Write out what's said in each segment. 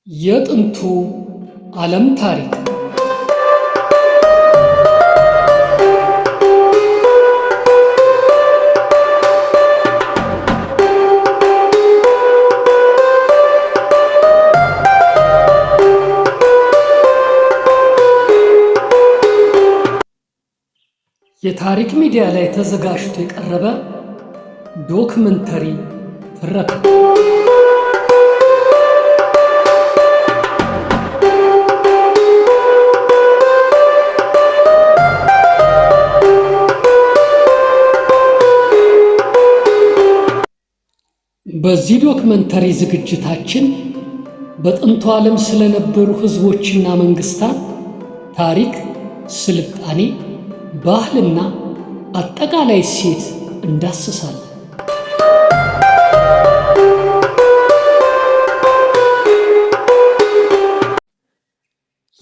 የጥንቱ ዓለም ታሪክ የታሪክ ሚዲያ ላይ ተዘጋጅቶ የቀረበ ዶክመንተሪ ትረካ። በዚህ ዶክመንተሪ ዝግጅታችን በጥንቱ ዓለም ስለነበሩ ሕዝቦችና መንግስታት ታሪክ፣ ስልጣኔ፣ ባህልና አጠቃላይ እሴት እንዳስሳለን።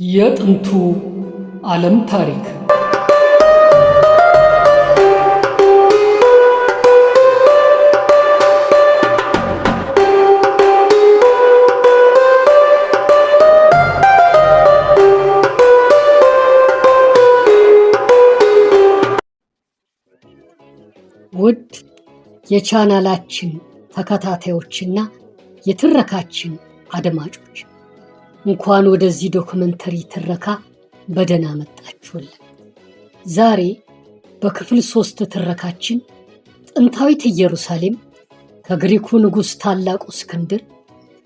የጥንቱ ዓለም ታሪክ ውድ የቻናላችን ተከታታዮችና የትረካችን አድማጮች እንኳን ወደዚህ ዶክመንተሪ ትረካ በደህና መጣችሁልን። ዛሬ በክፍል 3 ትረካችን ጥንታዊት ኢየሩሳሌም ከግሪኩ ንጉሥ ታላቁ እስክንድር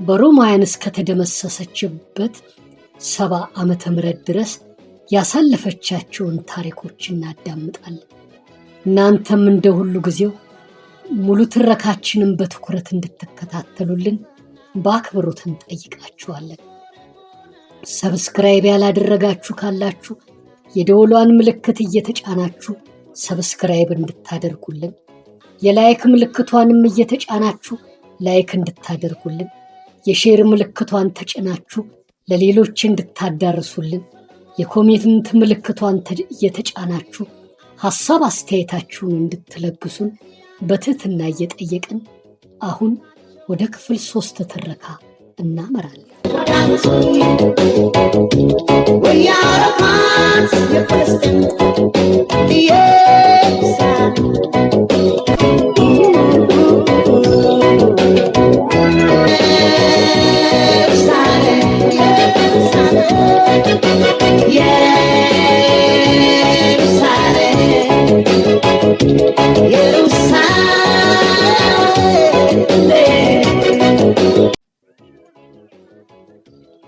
በሮማውያን እስከተደመሰሰችበት 70 ዓመተ ምህረት ድረስ ያሳለፈቻቸውን ታሪኮች እናዳምጣለን። እናንተም እንደ ሁሉ ጊዜው ሙሉ ትረካችንን በትኩረት እንድትከታተሉልን በአክብሮት እንጠይቃችኋለን። ሰብስክራይብ ያላደረጋችሁ ካላችሁ የደወሏን ምልክት እየተጫናችሁ ሰብስክራይብ እንድታደርጉልን፣ የላይክ ምልክቷንም እየተጫናችሁ ላይክ እንድታደርጉልን፣ የሼር ምልክቷን ተጭናችሁ ለሌሎች እንድታዳርሱልን፣ የኮሜንት ምልክቷን እየተጫናችሁ ሐሳብ አስተያየታችሁን እንድትለግሱን በትህትና እየጠየቅን አሁን ወደ ክፍል 3 ትረካ እናመራለን።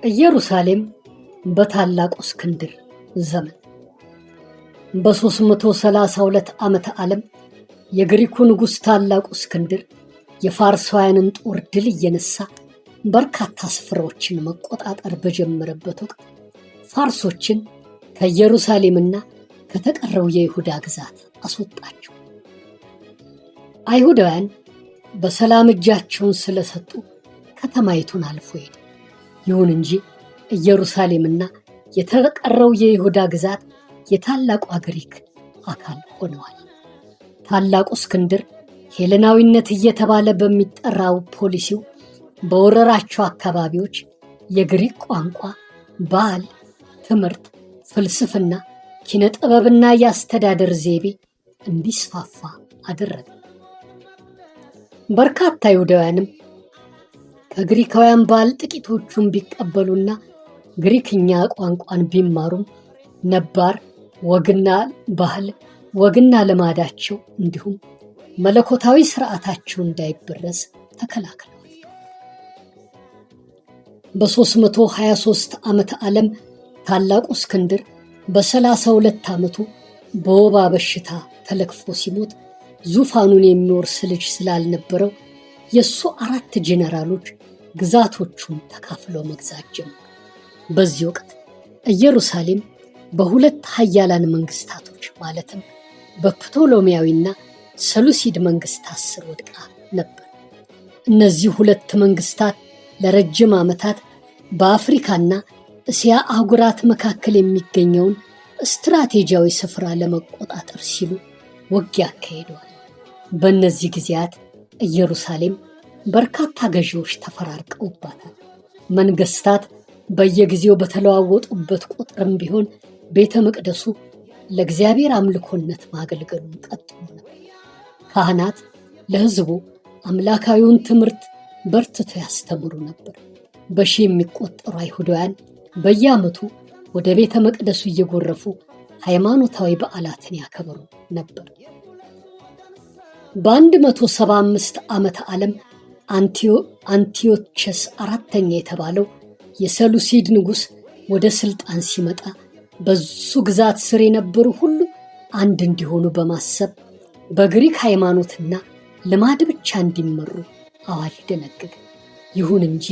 ኢየሩሳሌም በታላቁ እስክንድር ዘመን በ332 ዓመተ ዓለም የግሪኩ ንጉሥ ታላቁ እስክንድር የፋርሳውያንን ጦር ድል እየነሳ በርካታ ስፍራዎችን መቆጣጠር በጀመረበት ወቅት ፋርሶችን ከኢየሩሳሌምና ከተቀረው የይሁዳ ግዛት አስወጣቸው። አይሁዳውያን በሰላም እጃቸውን ስለሰጡ ከተማይቱን አልፎ ሄደ። ይሁን እንጂ ኢየሩሳሌምና የተቀረው የይሁዳ ግዛት የታላቋ ግሪክ አካል ሆነዋል። ታላቁ እስክንድር ሄሌናዊነት እየተባለ በሚጠራው ፖሊሲው በወረራቸው አካባቢዎች የግሪክ ቋንቋ፣ ባህል፣ ትምህርት፣ ፍልስፍና፣ ኪነ ጥበብና የአስተዳደር ዘይቤ እንዲስፋፋ አደረገ። በርካታ አይሁዳውያንም ከግሪካውያን ባህል ጥቂቶቹን ቢቀበሉና ግሪክኛ ቋንቋን ቢማሩም ነባር ወግና ባህል፣ ወግና ልማዳቸው እንዲሁም መለኮታዊ ስርዓታቸው እንዳይበረዝ ተከላክለዋል። በ323 ዓመተ ዓለም ታላቁ እስክንድር በ32 ዓመቱ በወባ በሽታ ተለክፎ ሲሞት ዙፋኑን የሚወርስ ልጅ ስላልነበረው የሱ 4 ጄኔራሎች ግዛቶቹን ተካፍለው መግዛት ጀመሩ። በዚህ ወቅት ኢየሩሳሌም በሁለት ኃያላን መንግስታቶች ማለትም በፕቶሎሚያዊና ሰሉሲድ መንግስታት ስር ወድቃ ነበር። እነዚህ ሁለት መንግስታት ለረጅም ዓመታት በአፍሪካና እስያ አህጉራት መካከል የሚገኘውን ስትራቴጂያዊ ስፍራ ለመቆጣጠር ሲሉ ውጊያ አካሂደዋል። በእነዚህ ጊዜያት ኢየሩሳሌም በርካታ ገዢዎች ተፈራርቀውባታል። መንግስታት በየጊዜው በተለዋወጡበት ቁጥርም ቢሆን ቤተ መቅደሱ ለእግዚአብሔር አምልኮነት ማገልገሉን ቀጥሎ ነበር። ካህናት ለሕዝቡ አምላካዊውን ትምህርት በርትተው ያስተምሩ ነበር። በሺህ የሚቆጠሩ አይሁዳውያን በየዓመቱ ወደ ቤተ መቅደሱ እየጎረፉ ሃይማኖታዊ በዓላትን ያከብሩ ነበር። በ175 ዓመተ ዓለም አንቲዮቸስ አራተኛ የተባለው የሰሉሲድ ንጉሥ ወደ ሥልጣን ሲመጣ በሱ ግዛት ስር የነበሩ ሁሉ አንድ እንዲሆኑ በማሰብ በግሪክ ሃይማኖትና ልማድ ብቻ እንዲመሩ አዋጅ ደነገገ። ይሁን እንጂ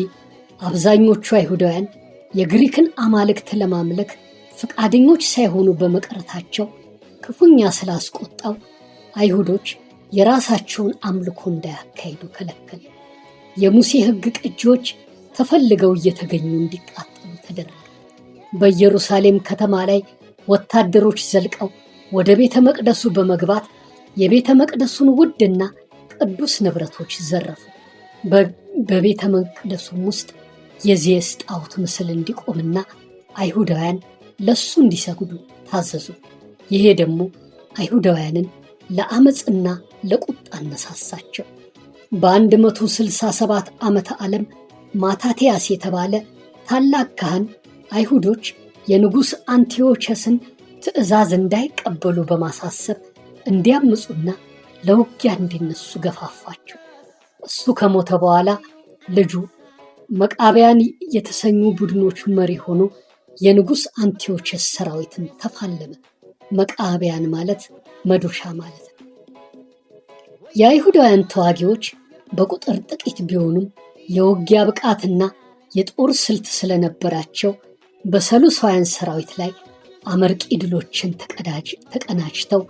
አብዛኞቹ አይሁዳውያን የግሪክን አማልክት ለማምለክ ፈቃደኞች ሳይሆኑ በመቅረታቸው ክፉኛ ስላስቆጣው አይሁዶች የራሳቸውን አምልኮ እንዳያካሂዱ ከለከለ። የሙሴ ሕግ ቅጂዎች ተፈልገው እየተገኙ እንዲቃጠሉ ተደረገ። በኢየሩሳሌም ከተማ ላይ ወታደሮች ዘልቀው ወደ ቤተ መቅደሱ በመግባት የቤተ መቅደሱን ውድና ቅዱስ ንብረቶች ዘረፉ። በቤተ መቅደሱም ውስጥ የዜስ ጣዖት ምስል እንዲቆምና አይሁዳውያን ለሱ እንዲሰግዱ ታዘዙ። ይሄ ደግሞ አይሁዳውያንን ለአመፅና ለቁጣ አነሳሳቸው። በ167 ዓመተ ዓለም ማታቴያስ የተባለ ታላቅ ካህን አይሁዶች የንጉሥ አንቲዮቸስን ትእዛዝ እንዳይቀበሉ በማሳሰብ እንዲያምፁና ለውጊያ እንዲነሱ ገፋፋቸው። እሱ ከሞተ በኋላ ልጁ መቃብያን የተሰኙ ቡድኖች መሪ ሆኖ የንጉሥ አንቲዮቸስ ሰራዊትን ተፋለመ። መቃብያን ማለት መዶሻ ማለት ነው። የአይሁዳውያን ተዋጊዎች በቁጥር ጥቂት ቢሆኑም የውጊያ ብቃትና የጦር ስልት ስለነበራቸው በሰሉሳውያን ሰራዊት ላይ አመርቂ ድሎችን ተቀናጅተው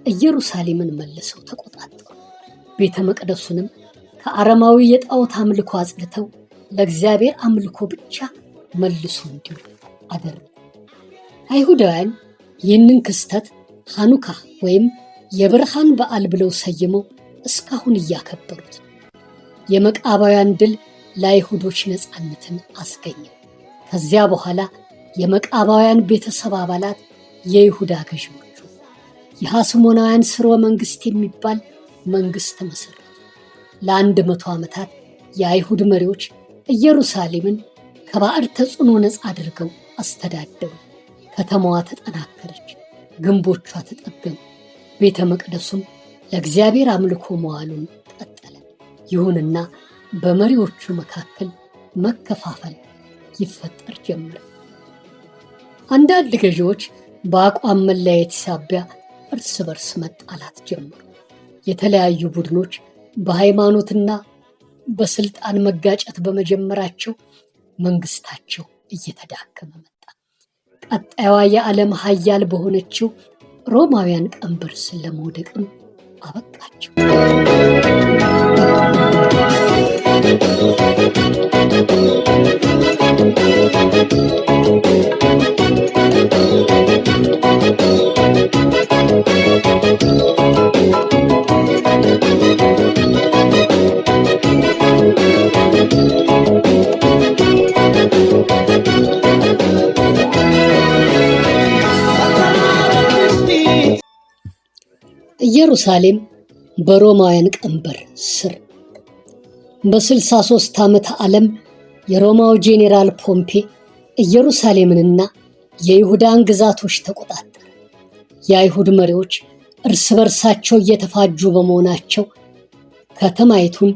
ኢየሩሳሌምን መልሰው ተቆጣጠሩ። ቤተ መቅደሱንም ከአረማዊ የጣዖት አምልኮ አጽድተው ለእግዚአብሔር አምልኮ ብቻ መልሶ እንዲውል አደረጉ። አይሁዳውያን ይህንን ክስተት ሐኑካ ወይም የብርሃን በዓል ብለው ሰይመው እስካሁን እያከበሩት። የመቃባውያን ድል ለአይሁዶች ነፃነትን አስገኘ። ከዚያ በኋላ የመቃባውያን ቤተሰብ አባላት የይሁዳ ገዢዎቹ የሐስሞናውያን ስርወ መንግስት የሚባል መንግስት መሰረቱ። ለ100 ዓመታት የአይሁድ መሪዎች ኢየሩሳሌምን ከባዕድ ተጽዕኖ ነፃ አድርገው አስተዳደሩ። ከተማዋ ተጠናከረች፣ ግንቦቿ ተጠገኑ፣ ቤተ መቅደሱም ለእግዚአብሔር አምልኮ መዋሉን ቀጠለ። ይሁንና በመሪዎቹ መካከል መከፋፈል ይፈጠር ጀመረ። አንዳንድ ገዢዎች በአቋም መለያየት ሳቢያ እርስ በርስ መጣላት ጀመሩ። የተለያዩ ቡድኖች በሃይማኖትና በስልጣን መጋጨት በመጀመራቸው መንግስታቸው እየተዳከመ መጣ። ቀጣዩዋ የዓለም ሀያል በሆነችው ሮማውያን ቀንበር ስር ለመውደቅም አበቃቸው። ኢየሩሳሌም በሮማውያን ቀንበር ስር። በ63 ዓመተ ዓለም የሮማው ጄኔራል ፖምፔ ኢየሩሳሌምንና የይሁዳን ግዛቶች ተቆጣጠረ። የአይሁድ መሪዎች እርስ በርሳቸው እየተፋጁ በመሆናቸው ከተማይቱን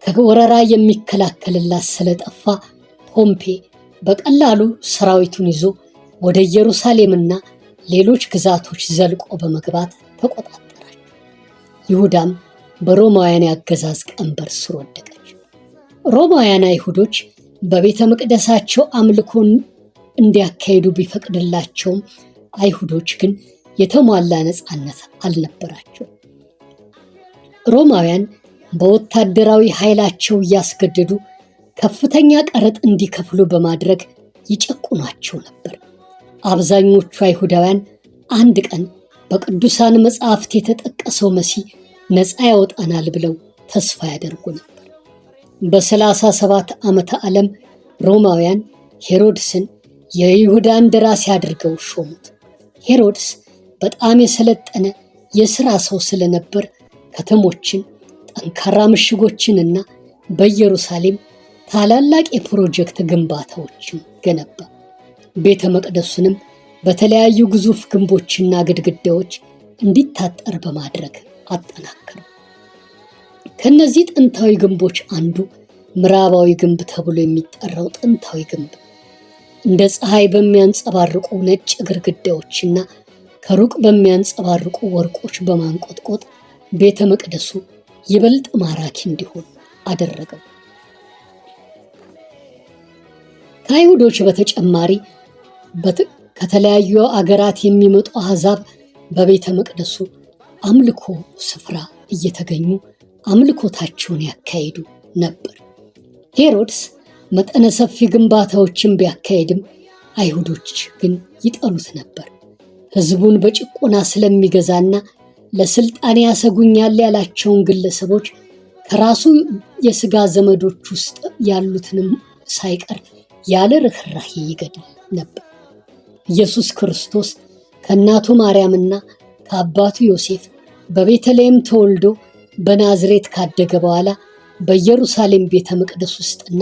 ከወረራ የሚከላከልላት ስለጠፋ ፖምፔ በቀላሉ ሰራዊቱን ይዞ ወደ ኢየሩሳሌምና ሌሎች ግዛቶች ዘልቆ በመግባት ተቆጣጠራቸው። ይሁዳም በሮማውያን የአገዛዝ ቀንበር ስር ወደቀች። ሮማውያን አይሁዶች በቤተ መቅደሳቸው አምልኮን እንዲያካሂዱ ቢፈቅድላቸውም አይሁዶች ግን የተሟላ ነፃነት አልነበራቸው። ሮማውያን በወታደራዊ ኃይላቸው እያስገደዱ ከፍተኛ ቀረጥ እንዲከፍሉ በማድረግ ይጨቁኗቸው ነበር። አብዛኞቹ አይሁዳውያን አንድ ቀን በቅዱሳን መጻሕፍት የተጠቀሰው መሲህ ነፃ ያወጣናል ብለው ተስፋ ያደርጉ ነበር። በ37 ዓመተ ዓለም ሮማውያን ሄሮድስን የይሁዳ እንደራሴ አድርገው ሾሙት። ሄሮድስ በጣም የሰለጠነ የሥራ ሰው ስለነበር ከተሞችን፣ ጠንካራ ምሽጎችንና በኢየሩሳሌም ታላላቅ የፕሮጀክት ግንባታዎችን ገነባ። ቤተ መቅደሱንም በተለያዩ ግዙፍ ግንቦችና ግድግዳዎች እንዲታጠር በማድረግ አጠናከረው። ከነዚህ ጥንታዊ ግንቦች አንዱ ምዕራባዊ ግንብ ተብሎ የሚጠራው ጥንታዊ ግንብ እንደ ፀሐይ በሚያንጸባርቁ ነጭ ግድግዳዎችና ከሩቅ በሚያንጸባርቁ ወርቆች በማንቆጥቆጥ ቤተ መቅደሱ ይበልጥ ማራኪ እንዲሆን አደረገው። ከአይሁዶች በተጨማሪ ከተለያዩ አገራት የሚመጡ አሕዛብ በቤተ መቅደሱ አምልኮ ስፍራ እየተገኙ አምልኮታቸውን ያካሂዱ ነበር። ሄሮድስ መጠነ ሰፊ ግንባታዎችን ቢያካሄድም አይሁዶች ግን ይጠሉት ነበር። ሕዝቡን በጭቆና ስለሚገዛና ለስልጣን ያሰጉኛል ያላቸውን ግለሰቦች ከራሱ የሥጋ ዘመዶች ውስጥ ያሉትንም ሳይቀር ያለ ርኅራኄ ይገድል ነበር። ኢየሱስ ክርስቶስ ከእናቱ ማርያምና ከአባቱ ዮሴፍ በቤተልሔም ተወልዶ በናዝሬት ካደገ በኋላ በኢየሩሳሌም ቤተ መቅደስ ውስጥና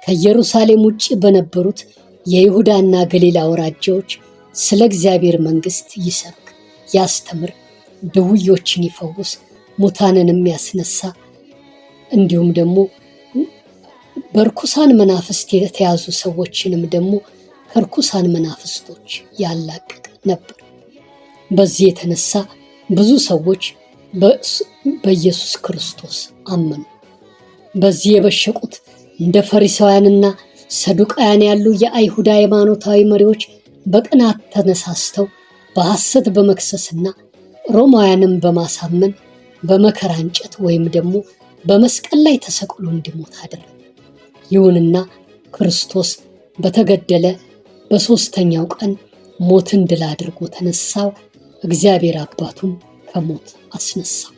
ከኢየሩሳሌም ውጭ በነበሩት የይሁዳና ገሊላ አውራጃዎች ስለ እግዚአብሔር መንግሥት ይሰብክ፣ ያስተምር፣ ድውዮችን ይፈውስ፣ ሙታንንም ያስነሳ እንዲሁም ደግሞ በርኩሳን መናፍስት የተያዙ ሰዎችንም ደግሞ ከርኩሳን መናፍስቶች ያላቅቅ ነበር። በዚህ የተነሳ ብዙ ሰዎች በኢየሱስ ክርስቶስ አመኑ። በዚህ የበሸቁት እንደ ፈሪሳውያንና ሰዱቃውያን ያሉ የአይሁድ ሃይማኖታዊ መሪዎች በቅናት ተነሳስተው በሐሰት በመክሰስና ሮማውያንም በማሳመን በመከራ እንጨት ወይም ደግሞ በመስቀል ላይ ተሰቅሎ እንዲሞት አደረገ። ይሁንና ክርስቶስ በተገደለ በሦስተኛው ቀን ሞትን ድል አድርጎ ተነሳው። እግዚአብሔር አባቱም ከሞት አስነሳው።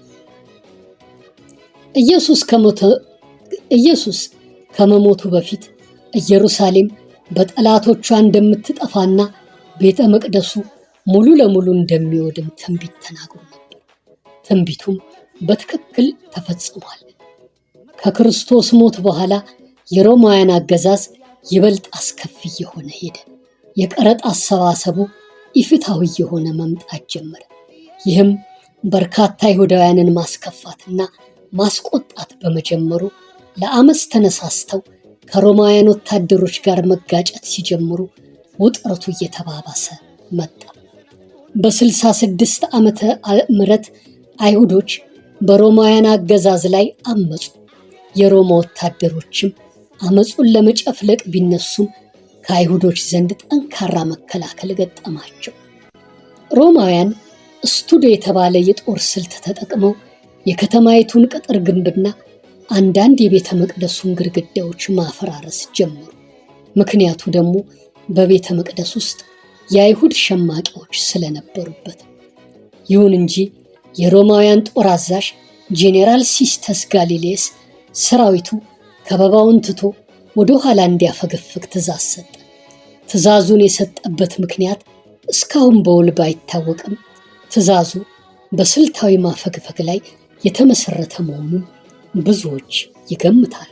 ኢየሱስ ከመሞቱ በፊት ኢየሩሳሌም በጠላቶቿ እንደምትጠፋና ቤተ መቅደሱ ሙሉ ለሙሉ እንደሚወድም ትንቢት ተናግሮ ነበር። ትንቢቱም በትክክል ተፈጽሟል። ከክርስቶስ ሞት በኋላ የሮማውያን አገዛዝ ይበልጥ አስከፊ እየሆነ ሄደ። የቀረጥ አሰባሰቡ ኢፍትሐዊ የሆነ መምጣት ጀመረ። ይህም በርካታ አይሁዳውያንን ማስከፋትና ማስቆጣት በመጀመሩ ለአመፅ ተነሳስተው ከሮማውያን ወታደሮች ጋር መጋጨት ሲጀምሩ ውጥረቱ እየተባባሰ መጣ። በ66 ዓመተ ምህረት አይሁዶች በሮማውያን አገዛዝ ላይ አመፁ። የሮማ ወታደሮችም አመፁን ለመጨፍለቅ ቢነሱም ከአይሁዶች ዘንድ ጠንካራ መከላከል ገጠማቸው። ሮማውያን ስቱዶ የተባለ የጦር ስልት ተጠቅመው የከተማይቱን ቅጥር ግንብና አንዳንድ የቤተ መቅደሱን ግድግዳዎች ማፈራረስ ጀመሩ። ምክንያቱ ደግሞ በቤተ መቅደስ ውስጥ የአይሁድ ሸማቂዎች ስለነበሩበት። ይሁን እንጂ የሮማውያን ጦር አዛዥ ጄኔራል ሲስተስ ጋሊሌስ ሰራዊቱ ከበባውን ትቶ ወደ ኋላ እንዲያፈገፍግ ትእዛዝ ሰጠ። ትእዛዙን የሰጠበት ምክንያት እስካሁን በውል ባይታወቅም ትእዛዙ በስልታዊ ማፈግፈግ ላይ የተመሰረተ መሆኑን ብዙዎች ይገምታሉ።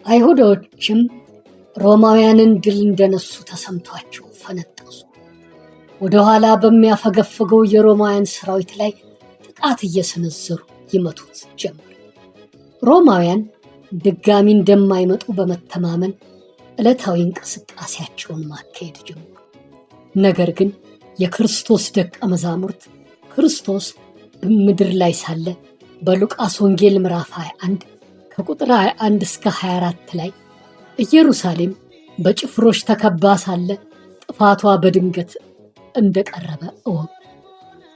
አይሁዶችም ሮማውያንን ድል እንደነሱ ተሰምቷቸው ፈነጠሱ። ወደ ኋላ በሚያፈገፍገው የሮማውያን ሰራዊት ላይ ጥቃት እየሰነዘሩ ይመቱት ጀመር። ሮማውያን ድጋሚ እንደማይመጡ በመተማመን ዕለታዊ እንቅስቃሴያቸውን ማካሄድ ጀመሩ። ነገር ግን የክርስቶስ ደቀ መዛሙርት ክርስቶስ በምድር ላይ ሳለ በሉቃስ ወንጌል ምዕራፍ 21 ከቁጥር 21 እስከ 24 ላይ ኢየሩሳሌም በጭፍሮች ተከባ ሳለ ጥፋቷ በድንገት እንደቀረበ እወቁ።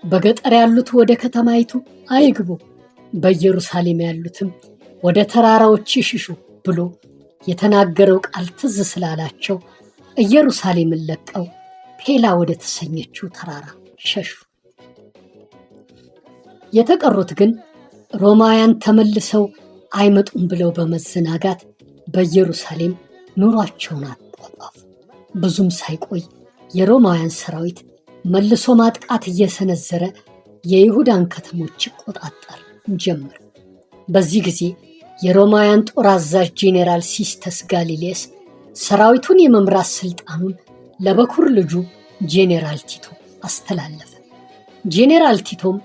በገጠር ያሉት ወደ ከተማይቱ አይግቡ፣ በኢየሩሳሌም ያሉትም ወደ ተራራዎች ይሽሹ ብሎ የተናገረው ቃል ትዝ ስላላቸው ኢየሩሳሌምን ለቀው ፔላ ወደ ተሰኘችው ተራራ ሸሹ። የተቀሩት ግን ሮማውያን ተመልሰው አይመጡም ብለው በመዘናጋት በኢየሩሳሌም ኑሯቸውን አጧጧፉ። ብዙም ሳይቆይ የሮማውያን ሰራዊት መልሶ ማጥቃት እየሰነዘረ የይሁዳን ከተሞች ይቆጣጠር ጀመር። በዚህ ጊዜ የሮማውያን ጦር አዛዥ ጄኔራል ሲስተስ ጋሊሌስ ሰራዊቱን የመምራት ስልጣኑን ለበኩር ልጁ ጄኔራል ቲቶ አስተላለፈ። ጄኔራል ቲቶም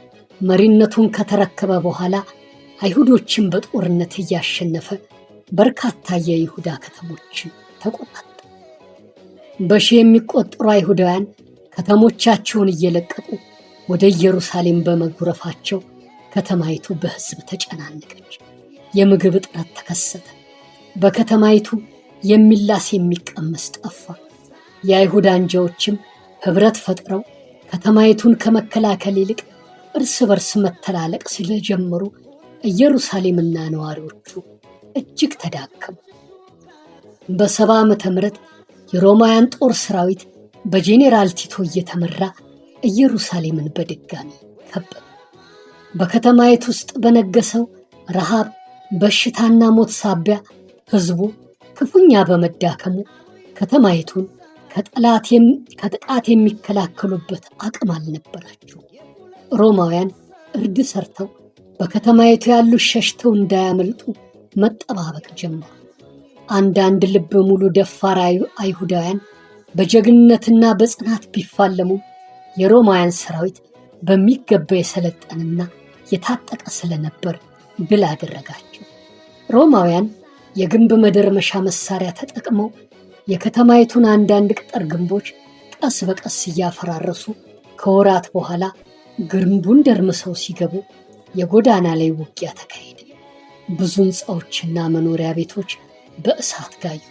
መሪነቱን ከተረከበ በኋላ አይሁዶችን በጦርነት እያሸነፈ በርካታ የይሁዳ ከተሞችን ተቆጣጠረ። በሺህ የሚቆጠሩ አይሁዳውያን ከተሞቻቸውን እየለቀቁ ወደ ኢየሩሳሌም በመጉረፋቸው ከተማይቱ በሕዝብ ተጨናነቀች። የምግብ እጥረት ተከሰተ። በከተማይቱ የሚላስ የሚቀመስ ጠፋ። የአይሁድ አንጃዎችም ኅብረት ፈጥረው ከተማይቱን ከመከላከል ይልቅ እርስ በርስ መተላለቅ ስለጀመሩ ኢየሩሳሌምና ነዋሪዎቹ እጅግ ተዳከሙ። በ70 ዓመተ ምህረት የሮማውያን ጦር ሰራዊት በጄኔራል ቲቶ እየተመራ ኢየሩሳሌምን በድጋሚ ከበበ። በከተማይቱ ውስጥ በነገሰው ረሃብ፣ በሽታና ሞት ሳቢያ ሕዝቡ ክፉኛ በመዳከሙ ከተማይቱን ከጥቃት የሚከላከሉበት አቅም አልነበራቸው። ሮማውያን እርድ ሰርተው በከተማይቱ ያሉ ሸሽተው እንዳያመልጡ መጠባበቅ ጀመሩ። አንዳንድ ልበ ሙሉ ደፋር አይሁዳውያን በጀግንነትና በጽናት ቢፋለሙ የሮማውያን ሰራዊት በሚገባ የሰለጠንና የታጠቀ ስለነበር ድል አደረጋቸው። ሮማውያን የግንብ መደርመሻ መሳሪያ ተጠቅመው የከተማይቱን አንዳንድ ቅጥር ግንቦች ቀስ በቀስ እያፈራረሱ ከወራት በኋላ ግንቡን ደርምሰው ሲገቡ የጎዳና ላይ ውጊያ ተካሄደ። ብዙ ሕንፃዎችና መኖሪያ ቤቶች በእሳት ጋዩ።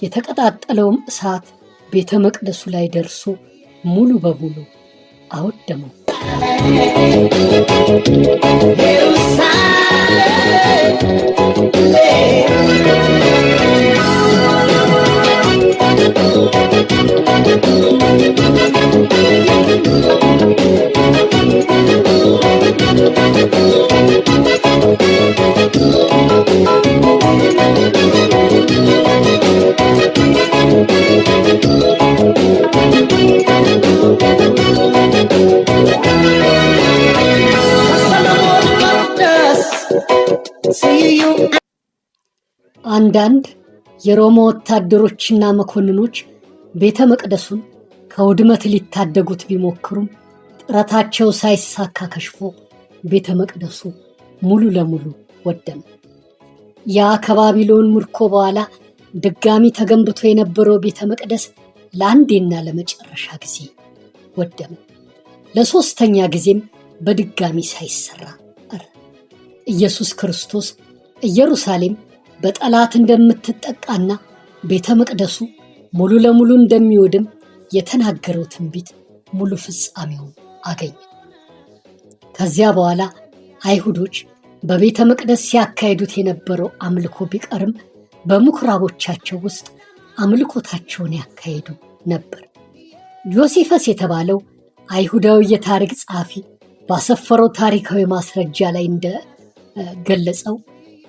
የተቀጣጠለውም እሳት ቤተ መቅደሱ ላይ ደርሶ ሙሉ በሙሉ አወደመው። አንዳንድ የሮማ ወታደሮችና መኮንኖች ቤተ መቅደሱን ከውድመት ሊታደጉት ቢሞክሩም ጥረታቸው ሳይሳካ ከሽፎ ቤተ መቅደሱ ሙሉ ለሙሉ ወደመ። ያ ከባቢሎን ምርኮ በኋላ ድጋሚ ተገንብቶ የነበረው ቤተ መቅደስ ለአንዴና ለመጨረሻ ጊዜ ወደመ። ለሶስተኛ ጊዜም በድጋሚ ሳይሰራ ቀረ። ኢየሱስ ክርስቶስ ኢየሩሳሌም በጠላት እንደምትጠቃና ቤተ መቅደሱ ሙሉ ለሙሉ እንደሚወድም የተናገረው ትንቢት ሙሉ ፍጻሜውን አገኘ። ከዚያ በኋላ አይሁዶች በቤተ መቅደስ ሲያካሂዱት የነበረው አምልኮ ቢቀርም በምኩራቦቻቸው ውስጥ አምልኮታቸውን ያካሂዱ ነበር። ዮሴፈስ የተባለው አይሁዳዊ የታሪክ ጸሐፊ ባሰፈረው ታሪካዊ ማስረጃ ላይ እንደገለጸው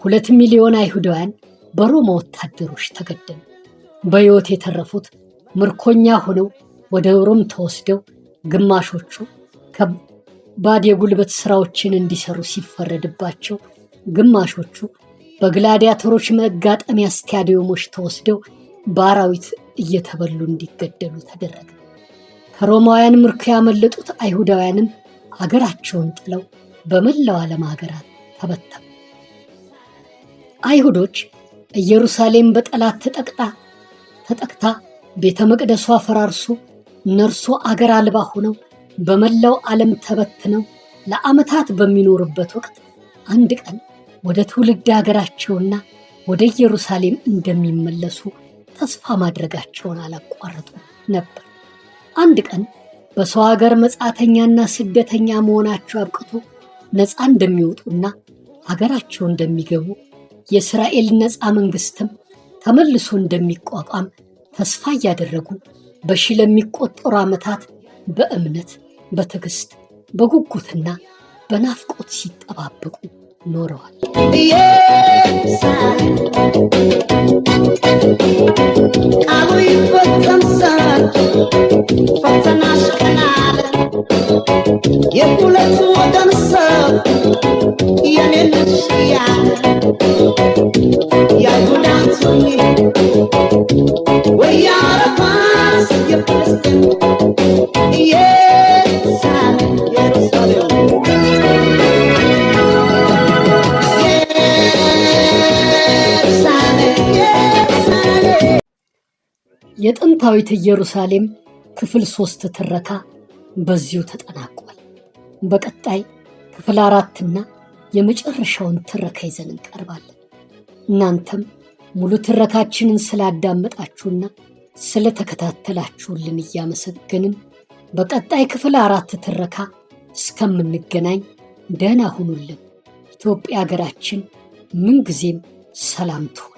2 ሚሊዮን አይሁዳውያን በሮማ ወታደሮች ተገደሉ። በሕይወት የተረፉት ምርኮኛ ሆነው ወደ ሮም ተወስደው ግማሾቹ ከባድ የጉልበት ስራዎችን እንዲሰሩ ሲፈረድባቸው፣ ግማሾቹ በግላዲያተሮች መጋጠሚያ ስታዲየሞች ተወስደው በአራዊት እየተበሉ እንዲገደሉ ተደረገ። ከሮማውያን ምርኮ ያመለጡት አይሁዳውያንም አገራቸውን ጥለው በመላው ዓለም ሀገራት ተበተኑ። አይሁዶች ኢየሩሳሌም በጠላት ተጠቅታ ቤተ መቅደሷ ፈራርሶ እነርሱ አገር አልባ ሆነው በመላው ዓለም ተበትነው ለዓመታት በሚኖሩበት ወቅት አንድ ቀን ወደ ትውልድ ሀገራቸውና ወደ ኢየሩሳሌም እንደሚመለሱ ተስፋ ማድረጋቸውን አላቋረጡ ነበር። አንድ ቀን በሰው ሀገር መጻተኛና ስደተኛ መሆናቸው አብቅቶ ነፃ እንደሚወጡና ሀገራቸው እንደሚገቡ የእስራኤል ነፃ መንግስትም ተመልሶ እንደሚቋቋም ተስፋ እያደረጉ በሺህ ለሚቆጠሩ ዓመታት በእምነት በትዕግስት በጉጉትና በናፍቆት ሲጠባበቁ ኖረዋል። ቃሉ ይፈጸም ዘንድ ፈተናሽ ቀናለ የሁለት ወገን ሰው የኔ ልጅ ያለ የአይሁዳቱ ወያረፋስ የፍልስጤም ኢየሩሳሌም የጥንታዊት ኢየሩሳሌም ክፍል 3 ትረካ በዚሁ ተጠናቋል። በቀጣይ ክፍል 4 እና የመጨረሻውን ትረካ ይዘን እንቀርባለን። እናንተም ሙሉ ትረካችንን ስላዳመጣችሁና ስለተከታተላችሁልን እያመሰገንን በቀጣይ ክፍል 4 ትረካ እስከምንገናኝ ደህና ሁኑልን። ኢትዮጵያ ሀገራችን ምንጊዜም ሰላም ትሁን።